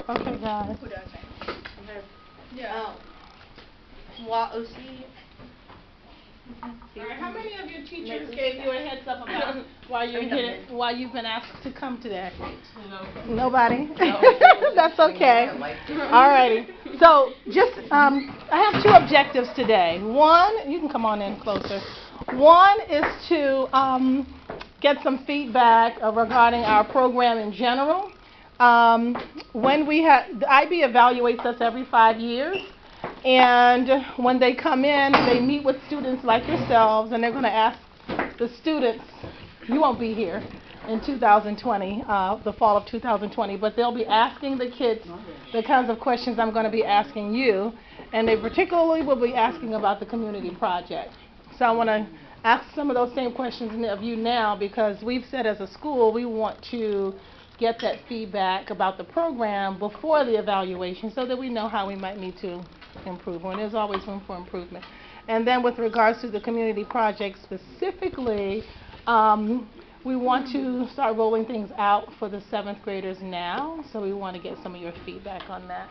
Okay, guys. Yeah. MOV00266. Alright, how many of your teachers gave you a heads up about why you've been asked to come today? No. Nobody? No. That's okay. Alrighty. So just I have two objectives today. One, you can come on in closer. One is to get some feedback regarding our program in general. When we have the IB evaluates us every 5 years. And when they come in, they meet with students like yourselves, and they're going to ask the students, you won't be here in 2020, the fall of 2020, but they'll be asking the kids the kinds of questions I'm going to be asking you, and they particularly will be asking about the community project. So I want to ask some of those same questions of you now, because we've said as a school we want to get that feedback about the program before the evaluation so that we know how we might need to improve, and there's always room for improvement. And then with regards to the community project specifically, we want to start rolling things out for the 7th graders now, so we want to get some of your feedback on that.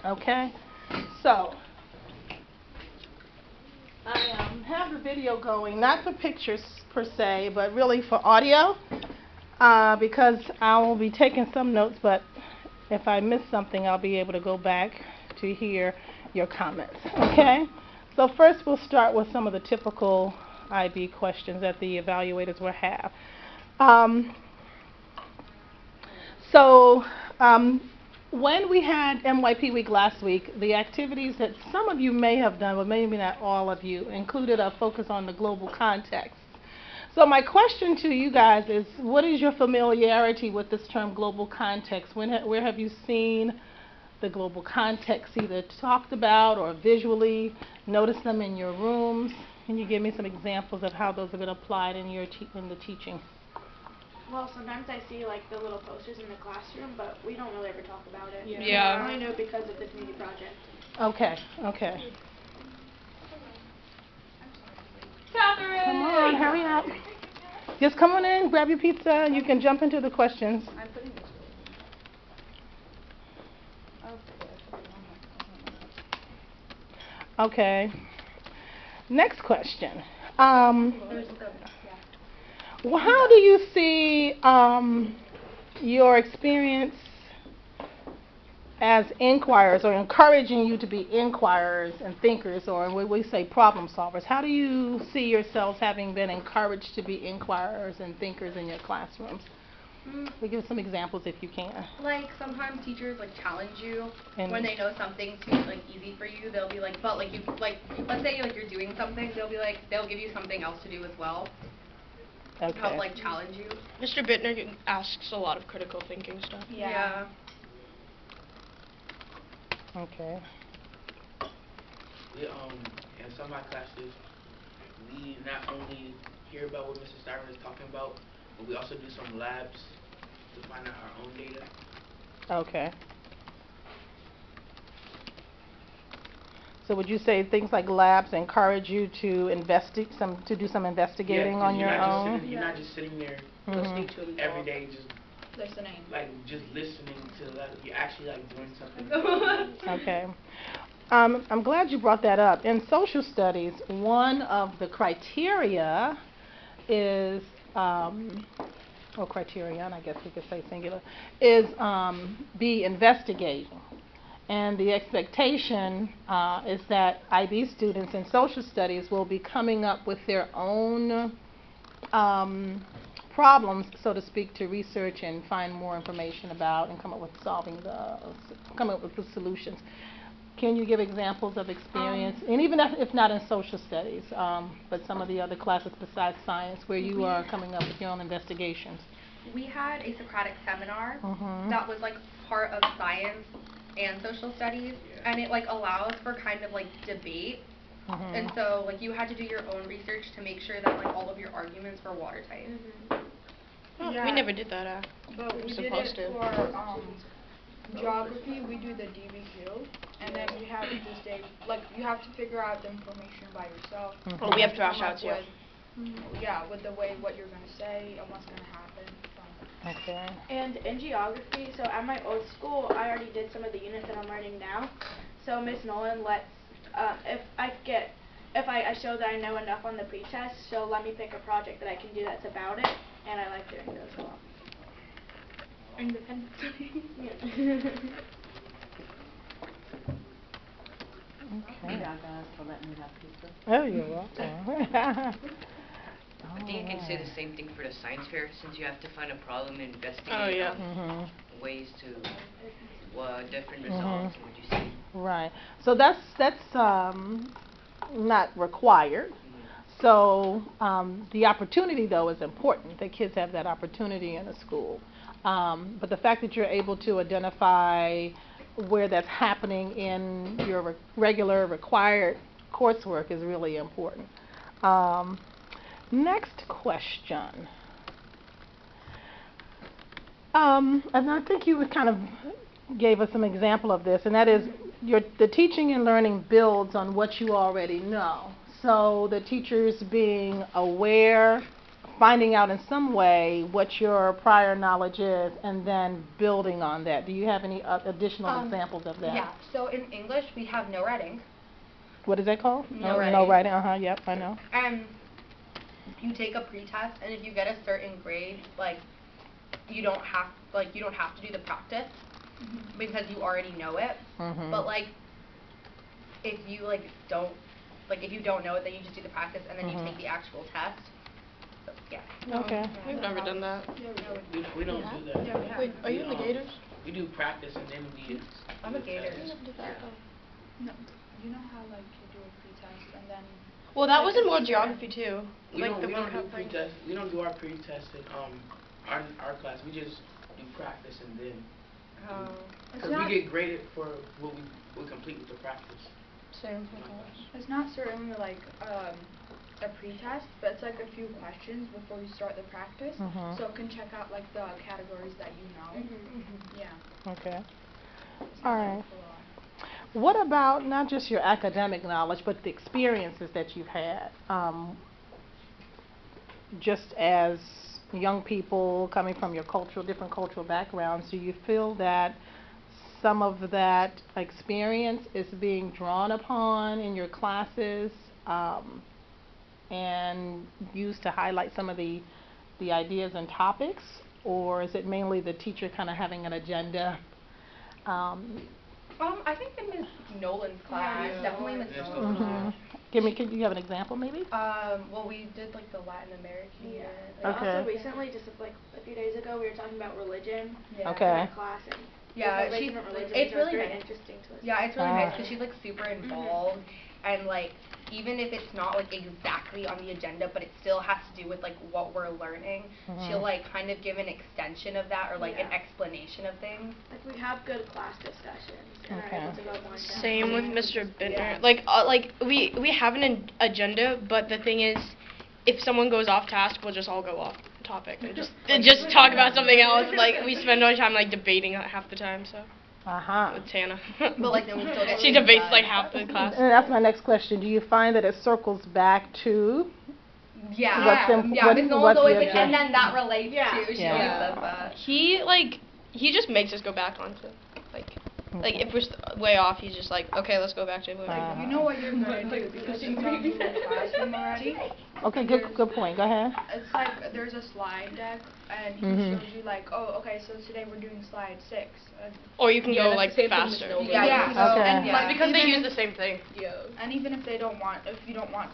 Okay? So, I have the video going, not for pictures per se, but really for audio, because I will be taking some notes, but if I miss something, I'll be able to go back to hear your comments. Okay? So first we'll start with some of the typical IB questions that the evaluators will have. When we had MYP week last week, the activities that some of you may have done, but maybe not all of you, included a focus on the global context. So my question to you guys is, what is your familiarity with this term global context? Where have you seen the global context either talked about or visually noticed them in your rooms? Can you give me some examples of how those have been applied in your in the teaching? Well, sometimes I see like the little posters in the classroom, but we don't really ever talk about it. Yeah. I only know because of the community project. Okay, okay. Catherine! Come on, hurry up. Just come on in, grab your pizza, and you can jump into the questions. I'm putting this Okay. Next question. Well, how do you see your experience as inquirers, or encouraging you to be inquirers and thinkers, or when we say problem solvers? How do you see yourselves having been encouraged to be inquirers and thinkers in your classrooms? We'll give some examples if you can. Like sometimes teachers like challenge you when they know something's too like easy for you. They'll be like, but like you like let's say like you're doing something, they'll be like they'll give you something else to do as well. Okay. Help like challenge you. Mr. Bittner asks a lot of critical thinking stuff. Yeah. Okay. We in some of my classes, we not only hear about what Mr. Stiver is talking about, but we also do some labs to find out our own data. Okay. So would you say things like labs encourage you to do some investigating on your own? You're not just sitting there listening to them every day, just listening. Like just listening to that. You're actually like doing something. Okay. I'm glad you brought that up. In social studies, one of the criteria is or criterion, I guess we could say singular, is be investigating. And the expectation is that IB students in social studies will be coming up with their own problems, so to speak, to research and find more information about and come up with the solutions. Can you give examples of experience, and even if not in social studies, but some of the other classes besides science where you are coming up with your own investigations? We had a Socratic seminar that was like part of science and social studies, and it like allows for kind of like debate. And so like you had to do your own research to make sure that like all of your arguments were watertight. We never did that. But we did it for geography. We do the DBQ, and then we have this day, like you have to figure out the information by yourself. Oh, we have flashouts, yeah. Yeah, with the way what you're gonna say and what's gonna happen. Okay. And in geography, so at my old school, I already did some of the units that I'm learning now. So Miss Nolan lets, if I show that I know enough on the pre-test, she'll let me pick a project that I can do that's about it, and I like doing those a lot. Independent. Okay. Yeah, guys, for letting me have pizza. Oh, you're welcome. I think you can say the same thing for the science fair, since you have to find a problem and investigate Oh, yeah. ways to different results and what you see. Right. So that's not required. So the opportunity, though, is important. The kids have that opportunity in a school. But the fact that you're able to identify where that's happening in your regular required coursework is really important. Next question. And I think you kind of gave us some example of this, and that is the teaching and learning builds on what you already know. So the teachers being aware, finding out in some way what your prior knowledge is, and then building on that. Do you have any additional examples of that? Yeah, so in English we have no writing. What is that called? No writing. No writing, yep, I know. And you take a pre-test, and if you get a certain grade, like you don't have to do the practice because you already know it. But like if you don't know it, then you just do the practice and then you take the actual test. So, yeah. Okay. We've never done that. We don't do that. Yeah, we have. Wait, are you in the Gators? We do practice and then we. I'm a Gator. No, you know how like you do a pre-test and then. Well, that was in more geography too. We Like don't, the we don't do vocab thing. pre-test. We don't do our pre-test in our class. We just do practice and then. Because we get graded for what we complete with the practice. Same for us. It's not certainly like a pre-test, but it's like a few questions before you start the practice, so it can check out like the categories that you know. Yeah. Okay. It's All not right. like full on. What about not just your academic knowledge, but the experiences that you've had? Just as young people coming from your different cultural backgrounds, do you feel that some of that experience is being drawn upon in your classes and used to highlight some of the ideas and topics, or is it mainly the teacher kind of having an agenda? I think in Ms. Nolan's class, definitely Ms. Nolan's class. Can you have an example maybe? Well, we did like the Latin American year. Okay. Also recently, just like a few days ago, we were talking about religion in Okay. our class. And Yeah, different religions, it's so really very nice. interesting to us. Yeah, it's really nice because she's like super involved and like even if it's not like exactly on the agenda, but it still has to do with like what we're learning, she'll like kind of give an extension of that or like an explanation of things. Like we have good class discussions and are able to go more in depth. Same with Mr. Bittner. Like we have an agenda, but the thing is, if someone goes off task, we'll just all go off topic and just talk about something else. Like we spend our time like debating half the time. So. With Tana. But like then we still get she debates like half the class. And that's my next question. Do you find that it circles back to Ms. Nolan's always like, and then that relates to. She always says that. He just makes us go back onto like if we're way off, he's just like, okay, let's go back to it. You know what you're going to do because you've gone through the classroom already. Okay, good point. Go ahead. It's like there's a slide deck and he shows you like, oh, okay, so today we're doing slide 6. Or you can go like faster. Okay. Because they use the same thing. And even if you don't want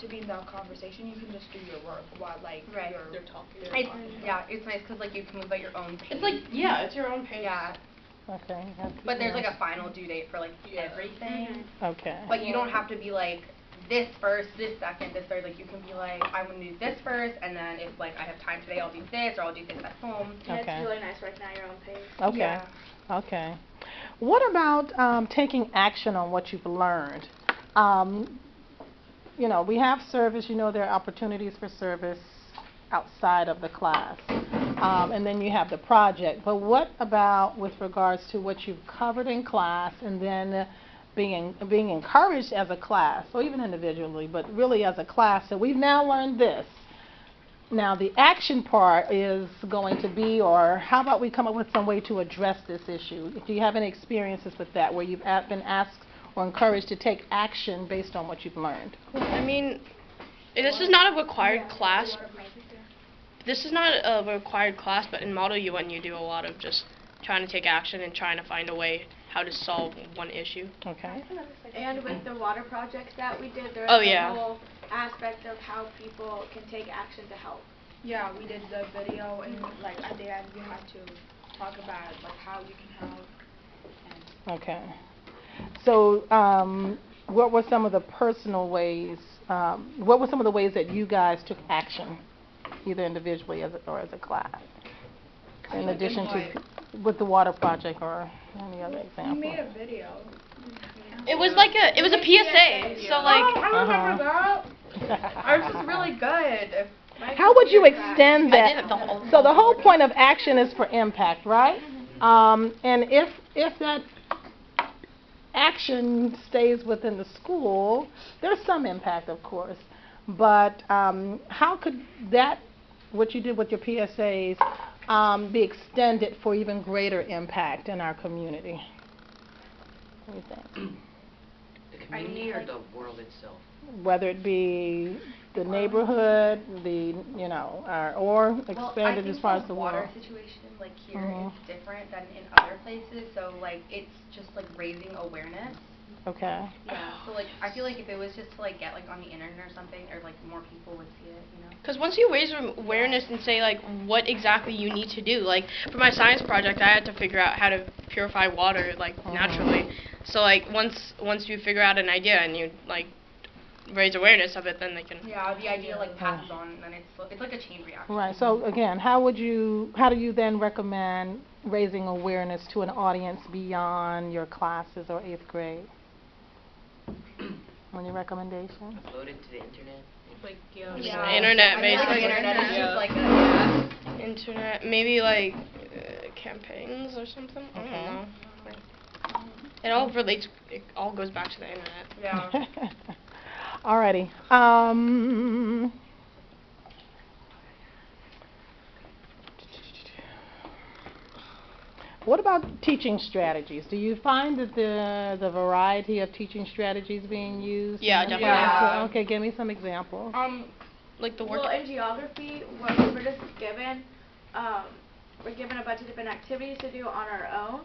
to be in the conversation, you can just do your work while like they're talking. It's nice because like you can move at your own pace. It's like it's your own pace. Yeah. Okay. But there's like a final due date for like everything. Okay. But you don't have to be like this first, this second, this third. Like you can be like, I'm gonna do this first, and then if like I have time today, I'll do this, or I'll do this at home. Yeah, it's really nice working at your own pace. Okay. Yeah. Okay. What about taking action on what you've learned? You know, we have service. You know, there are opportunities for service outside of the class. And then you have the project. But what about with regards to what you've covered in class and then being encouraged as a class, or even individually, but really as a class, so we've now learned this. Now, the action part is going to be, or how about we come up with some way to address this issue? Do you have any experiences with that, where you've been asked or encouraged to take action based on what you've learned? I mean, this is not a required class. This is not a required class, but in Model UN you do a lot of just trying to take action and trying to find a way how to solve one issue. Okay. And with the water projects that we did, there's Oh, a yeah. whole aspect of how people can take action to help. Yeah, we did the video, and like at the end we had to talk about like how you can help. And Okay. So, what were some of the personal ways? What were some of the ways that you guys took action, either individually or as a class, in addition to with the water project or any other example? we made a video. It was like a PSA. So like I remember that. Ours was really good. How would you extend I that? did it the whole So the whole point of action is for impact, right? And if that action stays within the school, there's some impact, of course. But how could that, what you did with your PSAs, be extended for even greater impact in our community? What do you think? The community or the world itself? Whether it be the neighborhood, or expanded as far as the water world. situation, like here, Mhm. it's different than in other places. So like it's just like raising awareness. Okay. Yeah. So like I feel like if it was just to like get like on the internet or something, or like more people would see it, you know. because once you raise awareness and say like what exactly you need to do, like for my science project I had to figure out how to purify water like naturally. So like once you figure out an idea and you like raise awareness of it, then they can. Yeah, the idea like passes on, and then it's like a chain reaction. Right. So again, how do you then recommend raising awareness to an audience beyond your classes or 8th grade? Any recommendations? Upload it to the internet. Like Yeah. Internet, I feel like basically. the internet is just like a Internet, maybe like campaigns or something. I Okay. don't know. It all relates. It all goes back to the internet. yeah. Alrighty. What about teaching strategies? Do you find that the variety of teaching strategies being used? Yeah, in the definitely. class? Yeah. Okay, give me some examples. Like the work. Well, in geography, we're just given, we're given a bunch of different activities to do on our own.